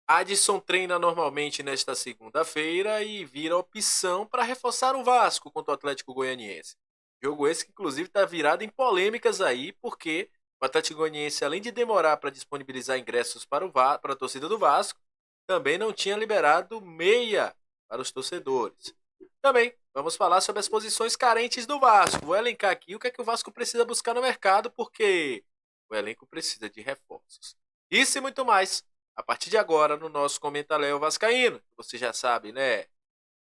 Adson treina normalmente nesta segunda-feira e vira opção para reforçar o Vasco contra o Atlético Goianiense. Jogo esse que inclusive está virado em polêmicas aí, porque o Atlético Goianiense, além de demorar para disponibilizar ingressos para a torcida do Vasco, também não tinha liberado meia para os torcedores. Também vamos falar sobre as posições carentes do Vasco. Vou elencar aqui o que é que o Vasco precisa buscar no mercado, porque o elenco precisa de reforços. Isso e muito mais a partir de agora no nosso Comenta Léo Vascaíno. Você já sabe, né?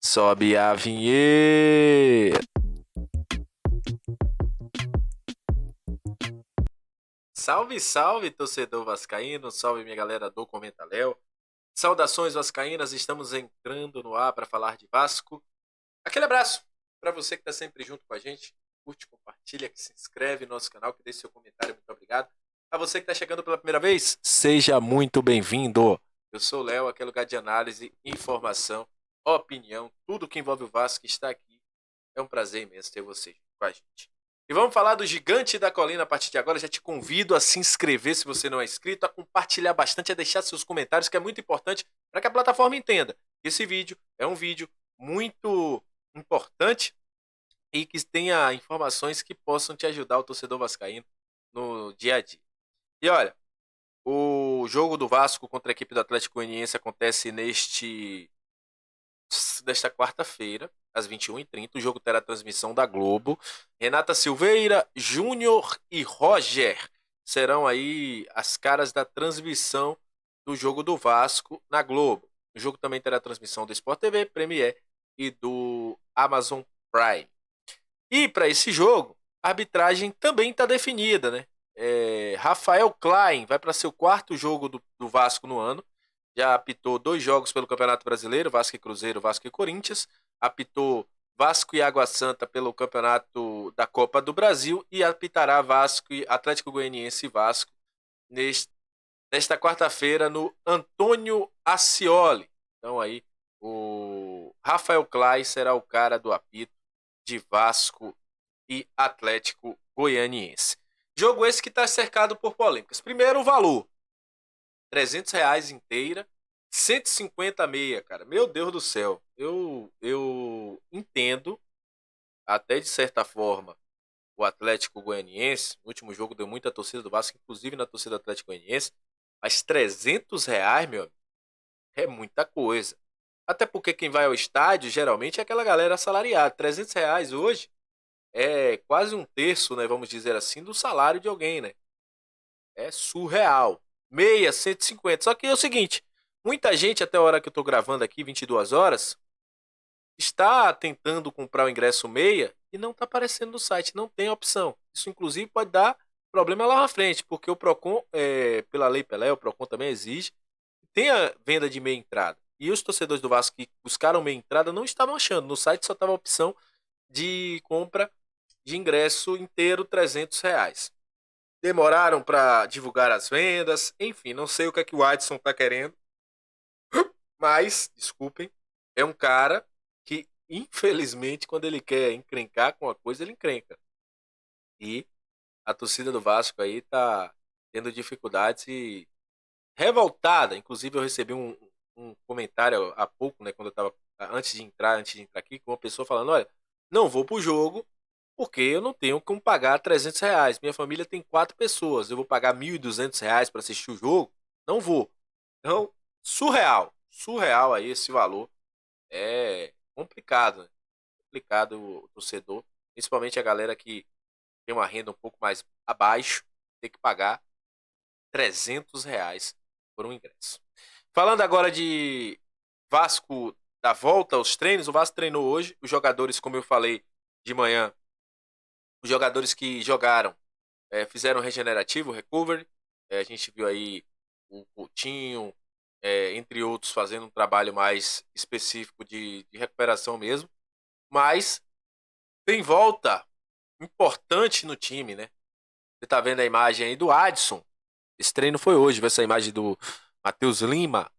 Sobe a vinheta. Salve, salve, torcedor vascaíno. Salve, minha galera do Comenta Léo. Saudações vascaínas, estamos entrando no ar para falar de Vasco. Aquele abraço para você que está sempre junto com a gente. Curte, compartilha, que se inscreve no nosso canal, que deixe seu comentário. Muito obrigado. A você que está chegando pela primeira vez, seja muito bem-vindo. Eu sou o Léo, aqui é lugar de análise, informação, opinião, tudo que envolve o Vasco está aqui. É um prazer imenso ter você com a gente. E vamos falar do Gigante da Colina a partir de agora. Já te convido a se inscrever se você não é inscrito, a compartilhar bastante, a deixar seus comentários, que é muito importante para que a plataforma entenda. Esse vídeo é um vídeo muito importante e que tenha informações que possam te ajudar, o torcedor vascaíno, no dia a dia. E olha, o jogo do Vasco contra a equipe do Atlético Goianiense acontece nesta quarta-feira, às 21h30. O jogo terá transmissão da Globo. Renata Silveira, Júnior e Roger serão aí as caras da transmissão do jogo do Vasco na Globo. O jogo também terá transmissão do Sport TV, Premier e do Amazon Prime. E para esse jogo, a arbitragem também está definida, né? Rafael Klein vai para seu quarto jogo do Vasco no ano. Já apitou 2 jogos pelo Campeonato Brasileiro, Vasco e Cruzeiro, Vasco e Corinthians. Apitou Vasco e Água Santa pelo Campeonato da Copa do Brasil e apitará Vasco e Atlético Goianiense e Vasco nesta quarta-feira no Antônio Ascioli. Então aí o Rafael Klein será o cara do apito de Vasco e Atlético Goianiense. Jogo esse que está cercado por polêmicas. Primeiro, o valor. R$ 300 inteira, 150 meia, cara. Meu Deus do céu. Eu entendo, até de certa forma, o Atlético Goianiense. No último jogo deu muita torcida do Vasco, inclusive na torcida do Atlético Goianiense. Mas R$ 300, meu amigo, é muita coisa. Até porque quem vai ao estádio, geralmente, é aquela galera assalariada. R$ 300 hoje é quase um terço, né, vamos dizer assim, do salário de alguém, né? É surreal. Meia, 150. Só que é o seguinte, muita gente, até a hora que eu tô gravando aqui, 22 horas, está tentando comprar o ingresso meia e não tá aparecendo no site, não tem opção. Isso, inclusive, pode dar problema lá na frente, porque o Procon, pela Lei Pelé, o Procon também exige que tenha venda de meia entrada. E os torcedores do Vasco que buscaram meia entrada não estavam achando. No site só estava a opção de compra de ingresso inteiro, R$ 300. Demoraram para divulgar as vendas, enfim, não sei o que é que o Adson tá querendo, mas, desculpem, é um cara que, infelizmente, quando ele quer encrencar com a coisa, ele encrenca. E a torcida do Vasco aí tá tendo dificuldades e revoltada. Inclusive, eu recebi um comentário há pouco, né, quando eu tava, antes de entrar aqui, com uma pessoa falando, olha, não vou pro jogo, porque eu não tenho como pagar R$ 300. Minha família tem 4 pessoas. Eu vou pagar R$ 1.200 para assistir o jogo? Não vou. Então, surreal. Surreal aí esse valor. É complicado, né? Complicado o torcedor. Principalmente a galera que tem uma renda um pouco mais abaixo. Ter que pagar R$ 300 por um ingresso. Falando agora de Vasco da volta aos treinos. O Vasco treinou hoje. Os jogadores, como eu falei de manhã, os jogadores que jogaram fizeram regenerativo, recovery. A gente viu aí o Coutinho, entre outros, fazendo um trabalho mais específico de recuperação mesmo. Mas tem volta importante no time, né? Você tá vendo a imagem aí do Adson. Esse treino foi hoje. Vê essa imagem do Matheus Lima.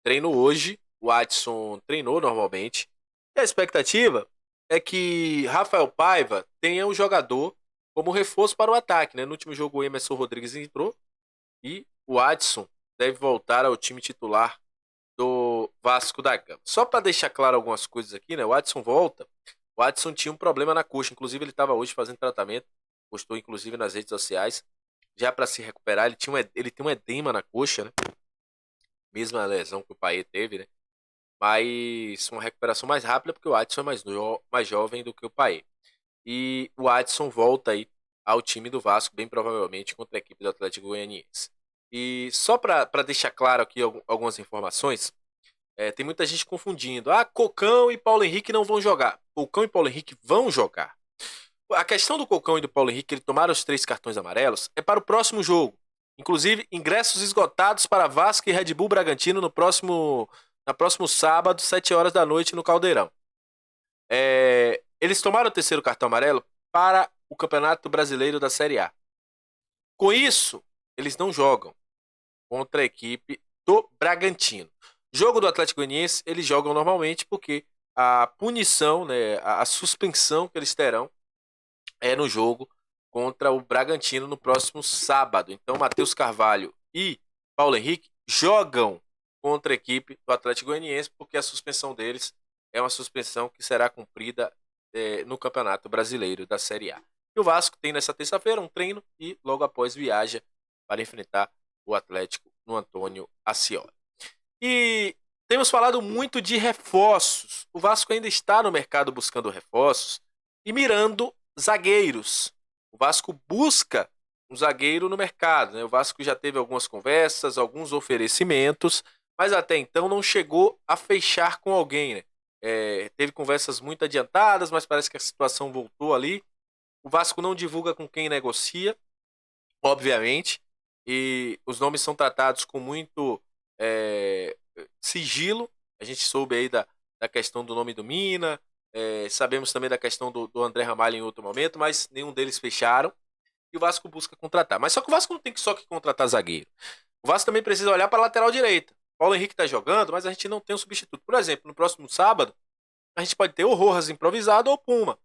Treino hoje. O Adson treinou normalmente. E a expectativa é que Rafael Paiva tenha um jogador como reforço para o ataque, né? No último jogo o Emerson Rodrigues entrou e o Adson deve voltar ao time titular do Vasco da Gama. Só para deixar claro algumas coisas aqui, né? O Adson volta. O Adson tinha um problema na coxa, inclusive ele estava hoje fazendo tratamento, postou inclusive nas redes sociais, já para se recuperar. Ele tem um edema na coxa, né? Mesma lesão que o Paê teve, né? Mas uma recuperação mais rápida, porque o Adson é mais jovem do que o Paê. E o Adson volta aí ao time do Vasco, bem provavelmente contra a equipe do Atlético Goianiense. E só para deixar claro aqui algumas informações, tem muita gente confundindo. Ah, Cocão e Paulo Henrique não vão jogar. Cocão e Paulo Henrique vão jogar. A questão do Cocão e do Paulo Henrique, ele tomaram os 3 cartões amarelos, é para o próximo jogo. Inclusive, ingressos esgotados para Vasco e Red Bull Bragantino no próximo sábado, 7 horas da noite, no Caldeirão. Eles tomaram o 3º cartão amarelo para o Campeonato Brasileiro da Série A. Com isso, eles não jogam contra a equipe do Bragantino. Jogo do Atlético Goianiense, eles jogam normalmente porque a punição, né, a suspensão que eles terão é no jogo contra o Bragantino no próximo sábado. Então, Matheus Carvalho e Paulo Henrique jogam contra a equipe do Atlético Goianiense porque a suspensão deles é uma suspensão que será cumprida no Campeonato Brasileiro da Série A. E o Vasco tem nessa terça-feira um treino e logo após viaja para enfrentar o Atlético no Antônio Ascioli. E temos falado muito de reforços. O Vasco ainda está no mercado buscando reforços e mirando zagueiros. O Vasco busca um zagueiro no mercado, né? O Vasco já teve algumas conversas, alguns oferecimentos, mas até então não chegou a fechar com alguém, né? Teve conversas muito adiantadas, mas parece que a situação voltou ali. O Vasco não divulga com quem negocia, obviamente, e os nomes são tratados com muito sigilo. A gente soube aí da questão do nome do Mina, sabemos também da questão do André Ramalho em outro momento, mas nenhum deles fecharam. E o Vasco busca contratar. Mas só que o Vasco não tem só que contratar zagueiro. O Vasco também precisa olhar para a lateral direita. Paulo Henrique está jogando, mas a gente não tem um substituto. Por exemplo, no próximo sábado, a gente pode ter o Rojas improvisado ou o Puma,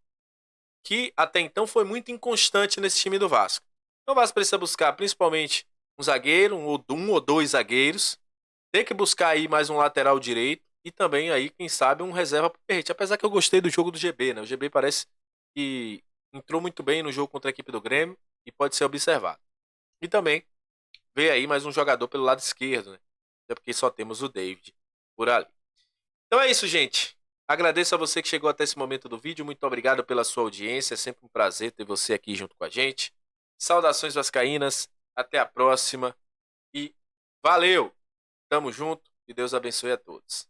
que até então foi muito inconstante nesse time do Vasco. Então o Vasco precisa buscar principalmente um zagueiro, um ou 2 zagueiros, tem que buscar aí mais um lateral direito e também aí, quem sabe, um reserva para o Perrete. Apesar que eu gostei do jogo do GB, né? O GB parece que entrou muito bem no jogo contra a equipe do Grêmio e pode ser observado. E também ver aí mais um jogador pelo lado esquerdo, né? Até porque só temos o David por ali. Então é isso, gente. Agradeço a você que chegou até esse momento do vídeo. Muito obrigado pela sua audiência. É sempre um prazer ter você aqui junto com a gente. Saudações vascaínas. Até a próxima. E valeu! Tamo junto. E Deus abençoe a todos.